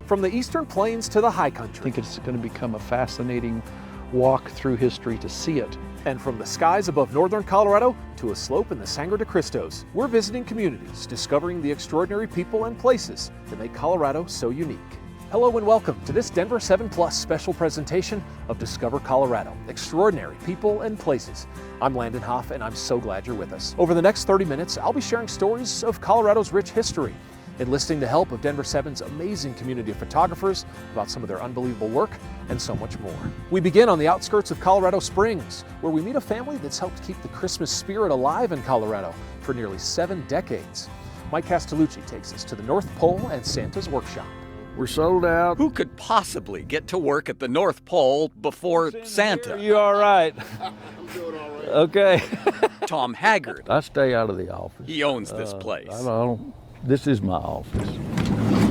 From the Eastern Plains to the high I country. think it's going to become a fascinating walk through history to see it. And from the skies above northern Colorado to a slope in the Sangre de Cristos, we're visiting communities, discovering the extraordinary people and places that make Colorado so unique. Hello and welcome to this Denver 7 Plus special presentation of Discover Colorado, Extraordinary People and Places. I'm Landon Haaf and I'm so glad you're with us. Over the next 30 minutes, I'll be sharing stories of Colorado's rich history, enlisting the help of Denver7's amazing community of photographers about some of their unbelievable work and so much more. We begin on the outskirts of Colorado Springs, where we meet a family that's helped keep the Christmas spirit alive in Colorado for nearly 7 decades. Mike Castellucci takes us to the North Pole and Santa's workshop. We're sold out. Who could possibly get to work at the North Pole before Santa? You all right? I'm doing all right. Okay. Tom Haggard. I stay out of the office. He owns this place. I don't. This is my office.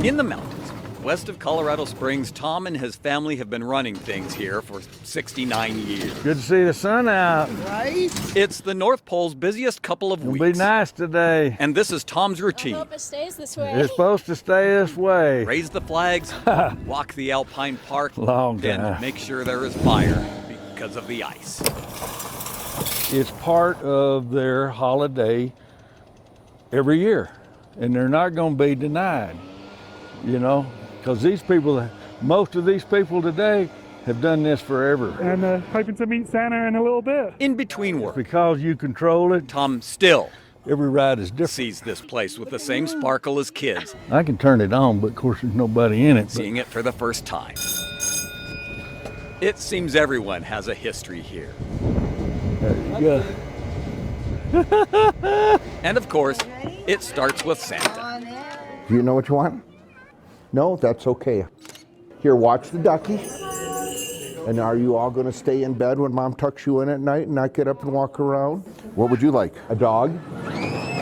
In the mountains, west of Colorado Springs, Tom and his family have been running things here for 69 years. Good to see the sun out. It's the North Pole's busiest couple of It'll weeks. be nice today. And this is Tom's I routine. hope it stays this way. It's supposed to stay this way. Raise the flags, walk the Alpine Park, Long then time. make sure there is fire because of the ice. It's part of their holiday every year, and they're not going to be denied. You know, because these people, most of these people today have done this forever. And hoping to meet Santa in a little bit. In between work, Because you control it, Tom still every ride is different. sees this place with the same sparkle as kids, I can turn it on, but of course there's nobody in it. But seeing it for the first time. It seems everyone has a history here. yeah. And of course, it starts with Santa. Do you know what you want? No, that's okay. Here, watch the ducky. And are you all going to stay in bed when Mom tucks you in at night and not get up and walk around? What would you like? A dog?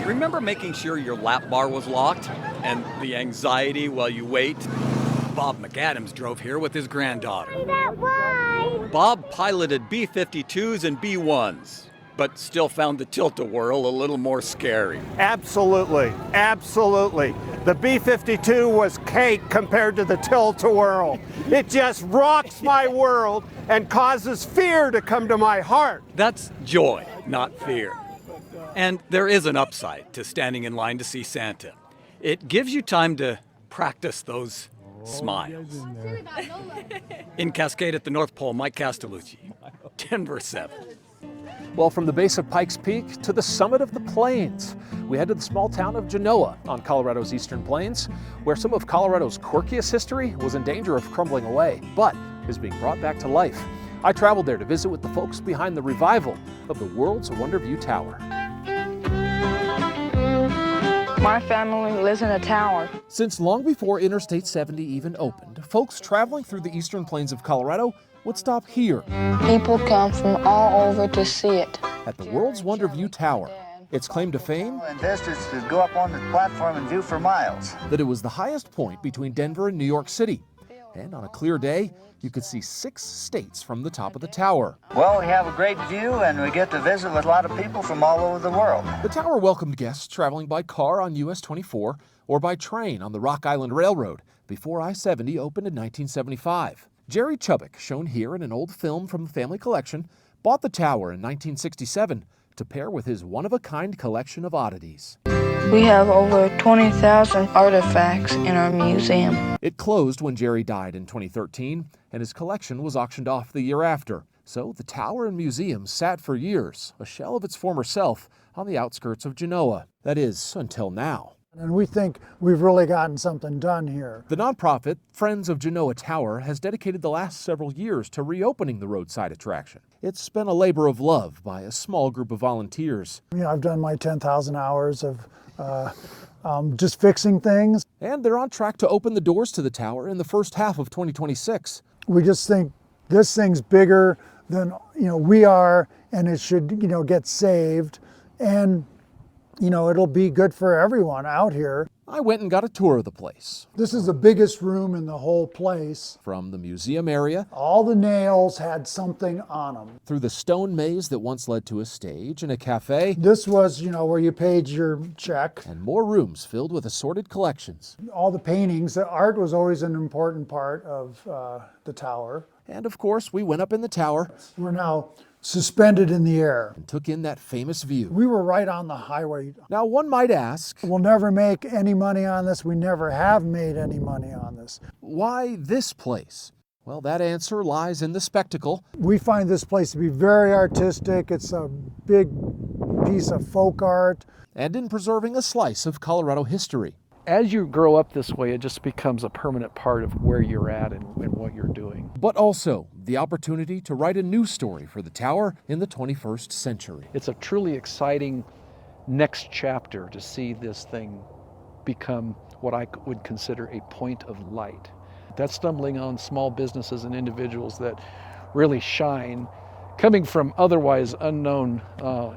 Remember making sure your lap bar was locked and the anxiety while you wait? Bob McAdams drove here with his granddaughter. Bob piloted B-52s and B-1s, but still found the tilt-a-whirl a little more scary. Absolutely, absolutely. The B-52 was cake compared to the tilt-a-whirl. It just rocks my world and causes fear to come to my heart. That's joy, not fear. And there is an upside to standing in line to see Santa. It gives you time to practice those smiles. In Cascade at the North Pole, Mike Castellucci, Denver7. Well, from the base of Pikes Peak to the summit of the plains, we head to the small town of Genoa on Colorado's eastern plains, where some of Colorado's quirkiest history was in danger of crumbling away, but is being brought back to life. I traveled there to visit with the folks behind the revival of the world's Wonder View Tower. My family lives in a tower. Since long before Interstate 70 even opened, folks traveling through the eastern plains of Colorado would stop here People come from all over to see it. at the world's Wonder View Tower. Its claim to fame, And visitors could go up on the platform and view for miles. that it was the highest point between Denver and New York City. And on a clear day, you could see 6 states from the top of the tower. Well, we have a great view and we get to visit with a lot of people from all over the world. The tower welcomed guests traveling by car on US 24 or by train on the Rock Island Railroad before I-70 opened in 1975. Jerry Chubbuck, shown here in an old film from the family collection, bought the tower in 1967 to pair with his one-of-a-kind collection of oddities. We have over 20,000 artifacts in our museum. It closed when Jerry died in 2013, and his collection was auctioned off the year after. So the tower and museum sat for years, a shell of its former self, on the outskirts of Genoa. That is, until now. And we think we've really gotten something done here. The nonprofit Friends of Genoa Tower has dedicated the last several years to reopening the roadside attraction. It's been a labor of love by a small group of volunteers. You know, I've done my 10,000 hours of just fixing things. And they're on track to open the doors to the tower in the first half of 2026. We just think this thing's bigger than, we are, and it should, get saved. And, it'll be good for everyone out here. I went and got a tour of the place. This is the biggest room in the whole place. From the museum area, All the nails had something on them. through the stone maze that once led to a stage and a cafe, This was, where you paid your check. and more rooms filled with assorted collections. All the paintings, the art was always an important part of the tower. And of course, we went up in the tower We're now suspended in the air. and took in that famous view. We were right on the highway. Now, one might ask, We'll never make any money on this. We never have made any money on this. why this place? Well, that answer lies in the spectacle. We find this place to be very artistic. It's a big piece of folk art. And in preserving a slice of Colorado history. As you grow up this way, it just becomes a permanent part of where you're at and what you're doing. But also the opportunity to write a new story for the tower in the 21st century. It's a truly exciting next chapter to see this thing become what I would consider a point of light. That's stumbling on small businesses and individuals that really shine, coming from otherwise unknown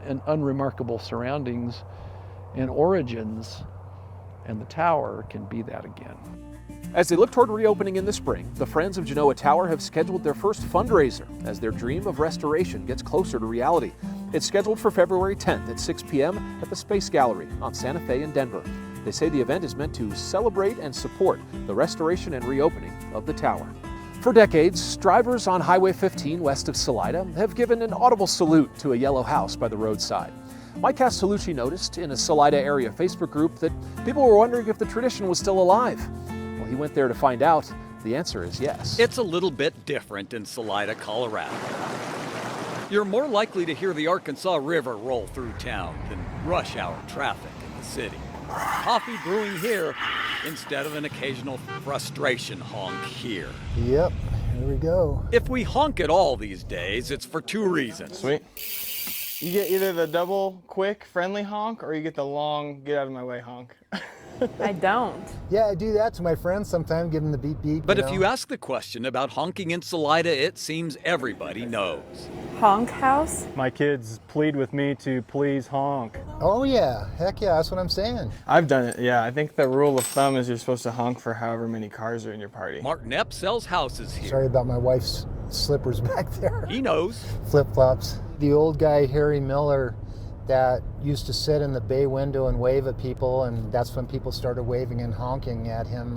and unremarkable surroundings and origins. And the tower can be that again. As they look toward reopening in the spring, the Friends of Genoa Tower have scheduled their first fundraiser as their dream of restoration gets closer to reality. It's scheduled for February 10th at 6 p.m. at the Space Gallery on Santa Fe in Denver. They say the event is meant to celebrate and support the restoration and reopening of the tower. For decades, drivers on Highway 15 west of Salida have given an audible salute to a yellow house by the roadside. Mike Castellucci noticed in a Salida area Facebook group that people were wondering if the tradition was still alive. Well, he went there to find out. The answer is yes. It's a little bit different in Salida, Colorado. You're more likely to hear the Arkansas River roll through town than rush hour traffic in the city. Coffee brewing here instead of an occasional frustration honk here. Yep, here we go. If we honk at all these days, it's for two reasons. Sweet. You get either the double, quick, friendly honk, or you get the long, get out of my way honk. I don't. Yeah, I do that to my friends sometimes, give them the beep beep. But if you ask the question about honking in Salida, it seems everybody knows. Honk house? My kids plead with me to please honk. Oh yeah, heck yeah, that's what I'm saying. I've done it, yeah. I think the rule of thumb is you're supposed to honk for however many cars are in your party. Martin Epp sells houses here. Sorry about my wife's slippers back there. He knows. Flip-flops. The old guy, Harry Miller, that used to sit in the bay window and wave at people, and that's when people started waving and honking at him,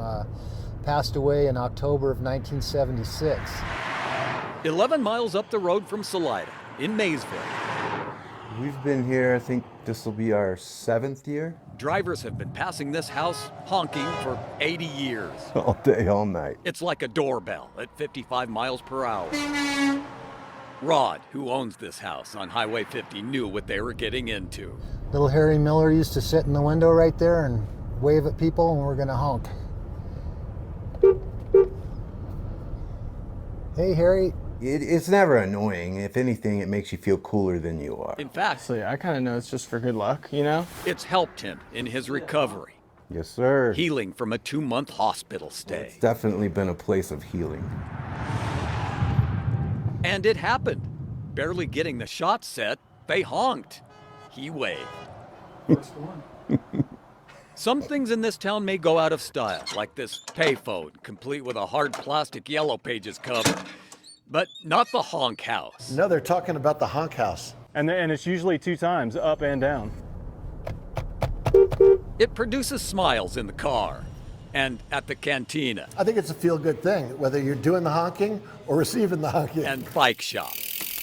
passed away in October of 1976. 11 miles up the road from Salida, in Maysville. We've been here, I think this will be our 7th year. Drivers have been passing this house honking for 80 years. All day, all night. It's like a doorbell at 55 miles per hour. Rod, who owns this house on Highway 50, knew what they were getting into. Little Harry Miller used to sit in the window right there and wave at people, and we're gonna honk. Hey, Harry. It's never annoying. If anything, it makes you feel cooler than you are. In fact, So yeah, I kind of know it's just for good luck, you know? it's helped him in his recovery, Yes, sir. healing from a 2-month hospital stay. It's definitely been a place of healing. And it happened. Barely getting the shot set, they honked. He waved. Some things in this town may go out of style, like this payphone, complete with a hard plastic Yellow Pages cover. But not the honk house. No, they're talking about the honk house. And it's usually 2 times, up and down. It produces smiles in the car and at the cantina. I think it's a feel-good thing, whether you're doing the honking or receiving the honking. And bike shop.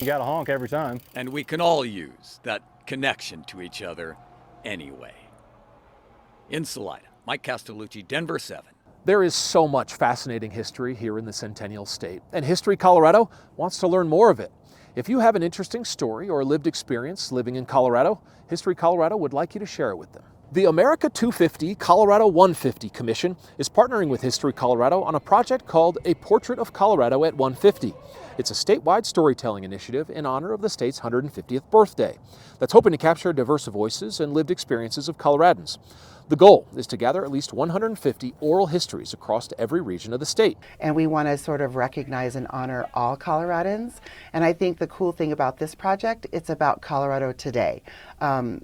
You gotta honk every time. And we can all use that connection to each other anyway. In Salida, Mike Castellucci, Denver7. There is so much fascinating history here in the Centennial State, and History Colorado wants to learn more of it. If you have an interesting story or lived experience living in Colorado, History Colorado would like you to share it with them. The America 250 Colorado 150 Commission is partnering with History Colorado on a project called A Portrait of Colorado at 150. It's a statewide storytelling initiative in honor of the state's 150th birthday that's hoping to capture diverse voices and lived experiences of Coloradans. The goal is to gather at least 150 oral histories across every region of the state. And we want to sort of recognize and honor all Coloradans. And I think the cool thing about this project, it's about Colorado today.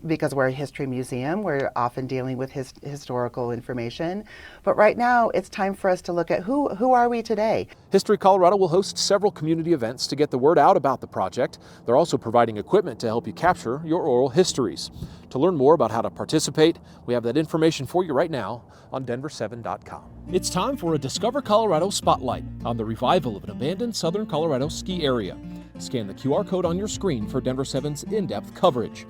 Because we're a history museum, we're often dealing with historical information. But right now, it's time for us to look at who are we today? History Colorado will host several community events to get the word out about the project. They're also providing equipment to help you capture your oral histories. To learn more about how to participate, we have that information for you right now on Denver7.com. It's time for a Discover Colorado spotlight on the revival of an abandoned southern Colorado ski area. Scan the QR code on your screen for Denver7's in-depth coverage.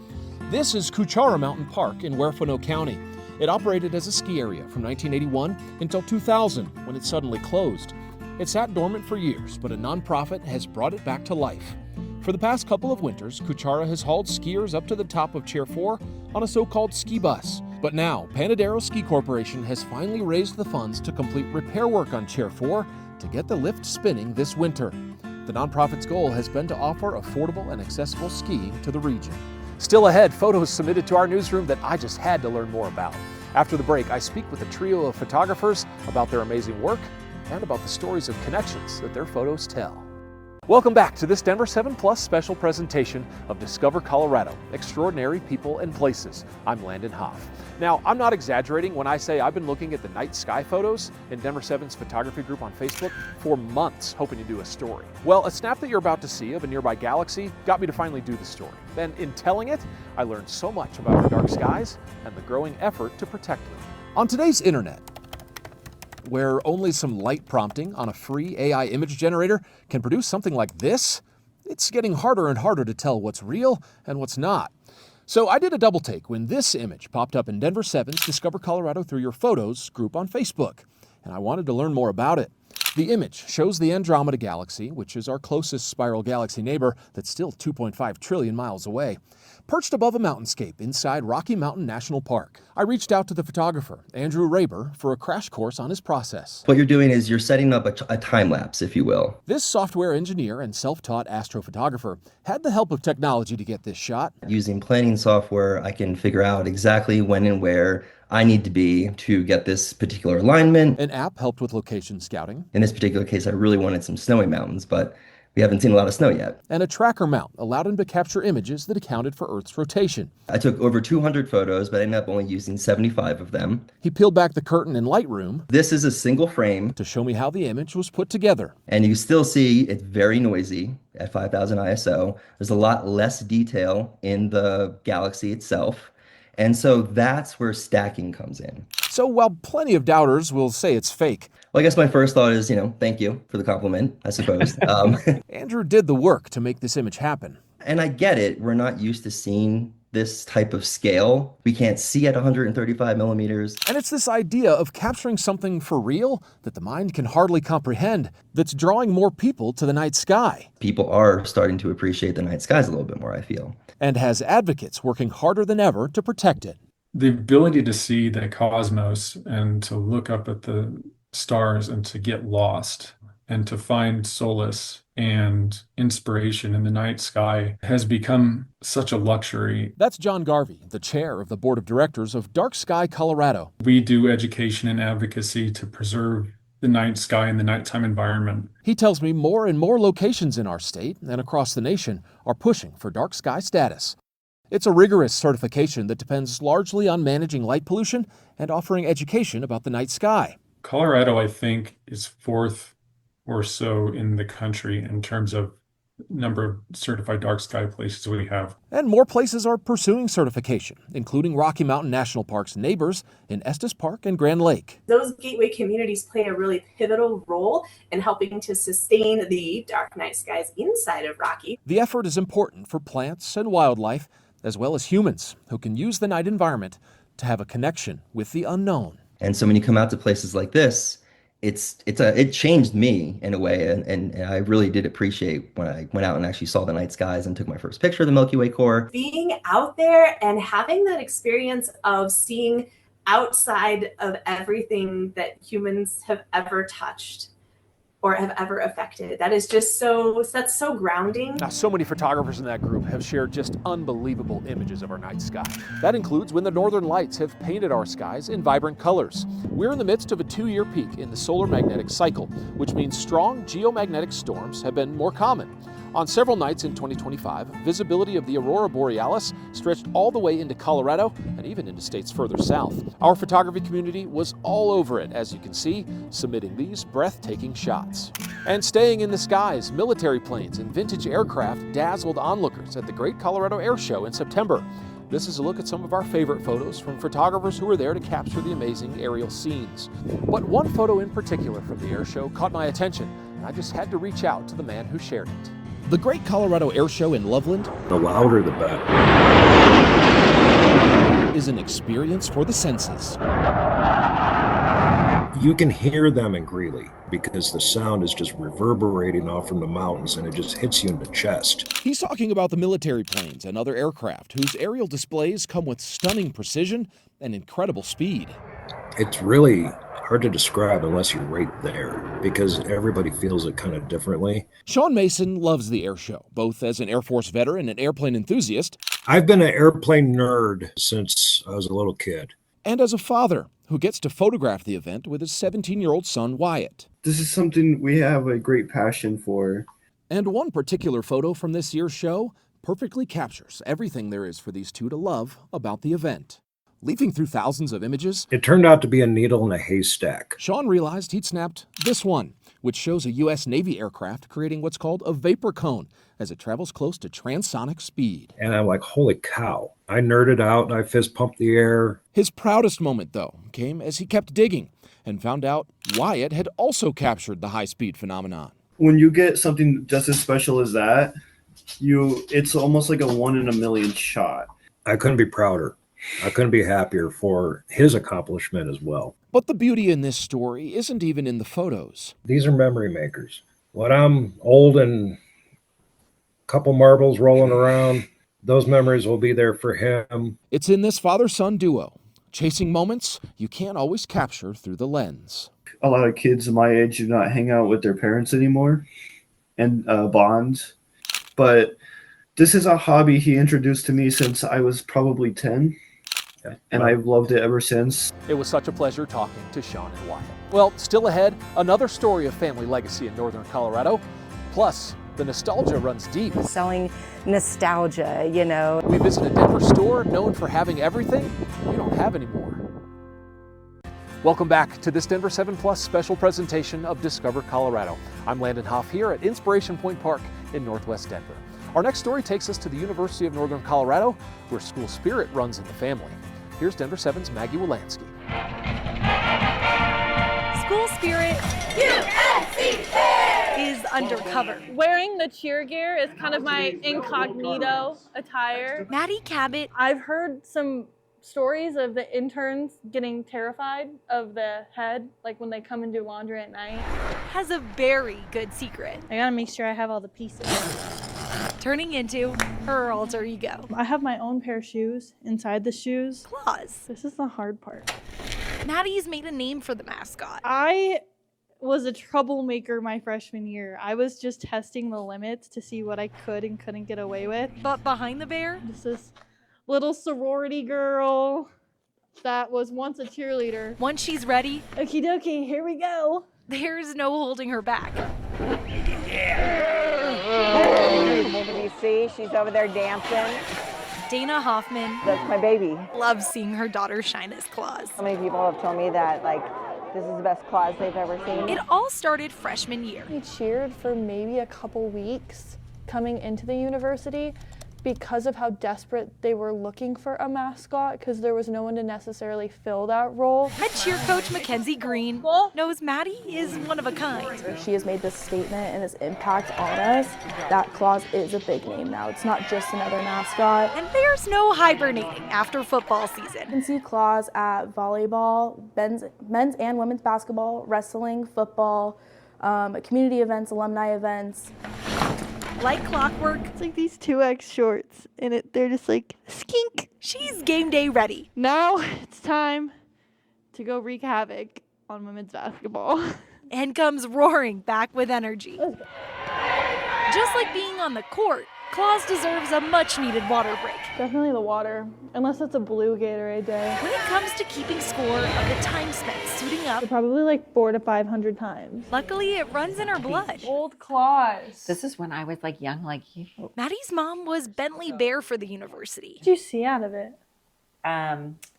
This is Cuchara Mountain Park in Huerfano County. It operated as a ski area from 1981 until 2000, when it suddenly closed. It sat dormant for years, but a nonprofit has brought it back to life. For the past couple of winters, Cuchara has hauled skiers up to the top of Chair 4 on a so-called ski bus. But now, Panadero Ski Corporation has finally raised the funds to complete repair work on Chair 4 to get the lift spinning this winter. The nonprofit's goal has been to offer affordable and accessible skiing to the region. Still ahead, photos submitted to our newsroom that I just had to learn more about. After the break, I speak with a trio of photographers about their amazing work and about the stories of connections that their photos tell. Welcome back to this Denver 7 Plus special presentation of Discover Colorado, Extraordinary People and Places. I'm Landon Haaf. Now, I'm not exaggerating when I say I've been looking at the night sky photos in Denver7's photography group on Facebook for months, hoping to do a story. Well, a snap that you're about to see of a nearby galaxy got me to finally do the story. And in telling it, I learned so much about our dark skies and the growing effort to protect them. On today's internet, where only some light prompting on a free AI image generator can produce something like this, it's getting harder and harder to tell what's real and what's not. So I did a double take when this image popped up in Denver7's Discover Colorado Through Your Photos group on Facebook, and I wanted to learn more about it. The image shows the Andromeda Galaxy, which is our closest spiral galaxy neighbor that's still 2.5 trillion miles away, perched above a mountainscape inside Rocky Mountain National Park. I reached out to the photographer, Andrew Raber, for a crash course on his process. What you're doing is you're setting up a time lapse, if you will. This software engineer and self-taught astrophotographer had the help of technology to get this shot. Using planning software, I can figure out exactly when and where I need to be to get this particular alignment. An app helped with location scouting. In this particular case, I really wanted some snowy mountains, but we haven't seen a lot of snow yet. And a tracker mount allowed him to capture images that accounted for Earth's rotation. I took over 200 photos, but I ended up only using 75 of them. He peeled back the curtain in Lightroom. This is a single frame. To show me how the image was put together. And you still see it's very noisy at 5000 ISO. There's a lot less detail in the galaxy itself. And so that's where stacking comes in. So while plenty of doubters will say it's fake. Well, I guess my first thought is, thank you for the compliment, I suppose. Andrew did the work to make this image happen. And I get it. We're not used to seeing this type of scale. We can't see at 135 millimeters. And it's this idea of capturing something for real that the mind can hardly comprehend that's drawing more people to the night sky. People are starting to appreciate the night skies a little bit more, I feel. And has advocates working harder than ever to protect it. The ability to see the cosmos and to look up at the stars and to get lost and to find solace and inspiration in the night sky has become such a luxury. That's John Garvey, the chair of the board of directors of Dark Sky Colorado. We do education and advocacy to preserve the night sky and the nighttime environment. He tells me more and more locations in our state and across the nation are pushing for dark sky status. It's a rigorous certification that depends largely on managing light pollution and offering education about the night sky. Colorado, I think, is fourth or so in the country in terms of number of certified dark sky places we have. And more places are pursuing certification, including Rocky Mountain National Park's neighbors in Estes Park and Grand Lake. Those gateway communities play a really pivotal role in helping to sustain the dark night skies inside of Rocky. The effort is important for plants and wildlife, as well as humans, who can use the night environment to have a connection with the unknown. And so when you come out to places like this, it changed me in a way, and I really did appreciate when I went out and actually saw the night skies and took my first picture of the Milky Way core. Being out there and having that experience of seeing outside of everything that humans have ever touched or have ever affected. That is just that's so grounding. Now, so many photographers in that group have shared just unbelievable images of our night sky. That includes when the northern lights have painted our skies in vibrant colors. We're in the midst of a 2-year peak in the solar magnetic cycle, which means strong geomagnetic storms have been more common. On several nights in 2025, visibility of the aurora borealis stretched all the way into Colorado and even into states further south. Our photography community was all over it, as you can see, submitting these breathtaking shots. And staying in the skies, military planes and vintage aircraft dazzled onlookers at the Great Colorado Air Show in September. This is a look at some of our favorite photos from photographers who were there to capture the amazing aerial scenes. But one photo in particular from the air show caught my attention, and I just had to reach out to the man who shared it. The Great Colorado Air Show in Loveland, the louder the better, is an experience for the senses. You can hear them in Greeley because the sound is just reverberating off from the mountains and it just hits you in the chest. He's talking about the military planes and other aircraft whose aerial displays come with stunning precision and incredible speed. It's really hard to describe unless you're right there because everybody feels it kind of differently. Sean Mason loves the air show, both as an Air Force veteran and airplane enthusiast. I've been an airplane nerd since I was a little kid. And as a father who gets to photograph the event with his 17-year-old son, Wyatt. This is something we have a great passion for. And one particular photo from this year's show perfectly captures everything there is for these two to love about the event. Leafing through thousands of images, it turned out to be a needle in a haystack. Sean realized he'd snapped this one, which shows a U.S. Navy aircraft creating what's called a vapor cone as it travels close to transonic speed. And I'm like, holy cow. I nerded out and I fist pumped the air. His proudest moment, though, came as he kept digging and found out Wyatt had also captured the high-speed phenomenon. When you get something just as special as that, it's almost like a 1 in a million shot. I couldn't be prouder. I couldn't be happier for his accomplishment as well. But the beauty in this story isn't even in the photos. These are memory makers. When I'm old and a couple marbles rolling around, those memories will be there for him. It's in this father-son duo, chasing moments you can't always capture through the lens. A lot of kids my age do not hang out with their parents anymore and bond. But this is a hobby he introduced to me since I was probably 10. And I've loved it ever since. It was such a pleasure talking to Sean and Wyatt. Well, still ahead, another story of family legacy in northern Colorado. Plus, the nostalgia runs deep. Selling nostalgia, you know. We visit a Denver store known for having everything we don't have anymore. Welcome back to this Denver7 Plus special presentation of Discover Colorado. I'm Landon Haaf here at Inspiration Point Park in Northwest Denver. Our next story takes us to the University of Northern Colorado, where school spirit runs in the family. Here's Denver7's Maggie Wolanski. School spirit is undercover. Wearing the cheer gear is kind of my incognito attire. Maddie Cabot. I've heard some stories of the interns getting terrified of the head, like when they come and do laundry at night. Has a very good secret. I gotta make sure I have all the pieces. Turning into her alter ego. I have my own pair of shoes. Inside the shoes, claws. This is the hard part. Maddie's made a name for the mascot. I was a troublemaker my freshman year. I was just testing the limits to see what I could and couldn't get away with. But behind the bear, this little sorority girl that was once a cheerleader. Once she's ready, okie dokie, here we go. There's no holding her back. See, she's over there dancing. Dana Hoffman. That's my baby. Loves seeing her daughter shine as claws. So many people have told me that, this is the best claws they've ever seen. It all started freshman year. We cheered for maybe a couple weeks coming into the university because of how desperate they were looking for a mascot, because there was no one to necessarily fill that role. Head cheer coach Mackenzie Green knows Maddie is one of a kind. She has made this statement and this impact on us. That Claus is a big name now. It's not just another mascot. And there's no hibernating after football season. You can see Claus at volleyball, men's and women's basketball, wrestling, football, community events, alumni events. Like clockwork. It's like these 2X shorts, and they're just like, skink. She's game day ready. Now it's time to go wreak havoc on women's basketball. and comes roaring back with energy. Just like being on the court, Claus deserves a much-needed water break. Definitely the water, unless it's a blue Gatorade day. When it comes to keeping score of the time spent suiting up, Probably like 400 to 500 times. luckily it runs in her blood. Old Claus. This is when I was like young like you. Maddie's mom was Bentley Bear for the university. What did you see out of it?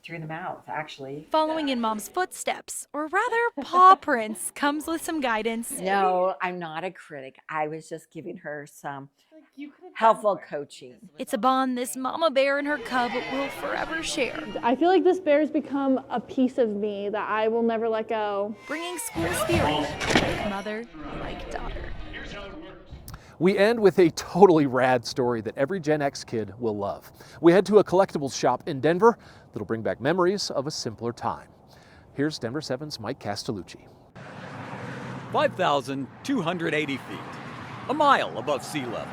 Through the mouth, actually. Following in mom's footsteps, or rather paw prints, comes with some guidance. No, I'm not a critic. I was just giving her some helpful coaching. It's a bond this mama bear and her cub will forever share. I feel like this bear's become a piece of me that I will never let go. Bringing school spirit, like mother, like daughter. We end with a totally rad story that every Gen X kid will love. We head to a collectibles shop in Denver that'll bring back memories of a simpler time. Here's Denver7's Mike Castellucci. 5,280 feet, a mile above sea level.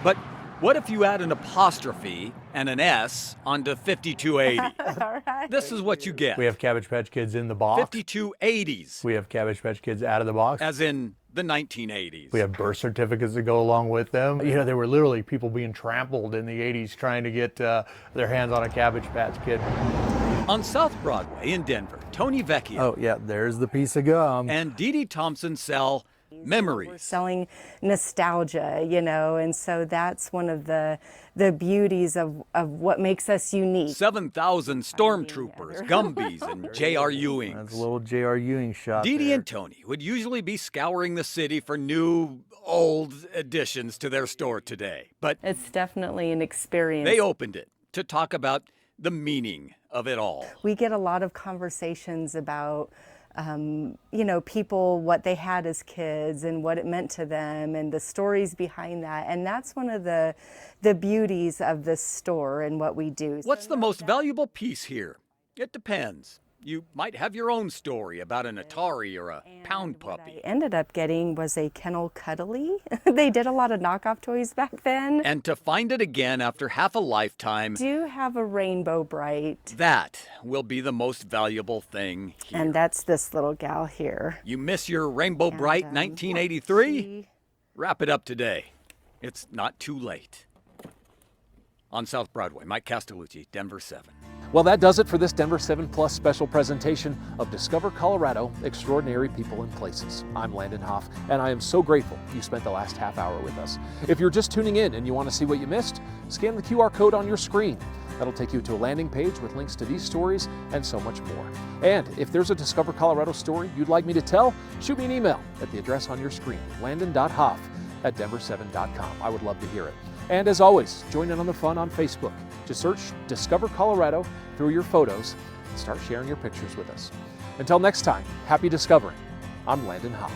But what if you add an apostrophe and an S onto 5280? This is what you get. We have Cabbage Patch Kids in the box. 5280s. We have Cabbage Patch Kids out of the box. As in the 1980s. We have birth certificates that go along with them. You know, there were literally people being trampled in the 80s trying to get their hands on a Cabbage Patch Kid. On South Broadway in Denver, Tony Vecchio. Oh, yeah, there's the piece of gum. And Dee Dee Thompson sell memories. We're selling nostalgia, you know, and so that's one of the beauties of what makes us unique. 7,000 stormtroopers, Gumbies, and J.R. Ewings. That's a little J.R. Ewing shot. Dee Dee there. and Tony would usually be scouring the city for new, old additions to their store today. But it's definitely an experience. They opened it to talk about the meaning of it all. We get a lot of conversations about you know, people, what they had as kids and what it meant to them and the stories behind that. And that's one of the beauties of this store and what we do. What's the most valuable piece here? It depends. You might have your own story about an Atari or a pound puppy. I ended up getting was a Kennel Cuddly. They did a lot of knockoff toys back then. And to find it again after half a lifetime. Do have a Rainbow Bright. That will be the most valuable thing here. And that's this little gal here. You miss your Rainbow Bright 1983? Wrap it up today. It's not too late. On South Broadway, Mike Castellucci, Denver7. Well, that does it for this Denver7 Plus special presentation of Discover Colorado, Extraordinary People and Places. I'm Landon Haaf, and I am so grateful you spent the last half hour with us. If you're just tuning in and you want to see what you missed, scan the QR code on your screen. That'll take you to a landing page with links to these stories and so much more. And if there's a Discover Colorado story you'd like me to tell, shoot me an email at the address on your screen, landon.haaf@denver7.com. I would love to hear it. And as always, join in on the fun on Facebook. Just search Discover Colorado through your photos and start sharing your pictures with us. Until next time, happy discovering. I'm Landon Haaf.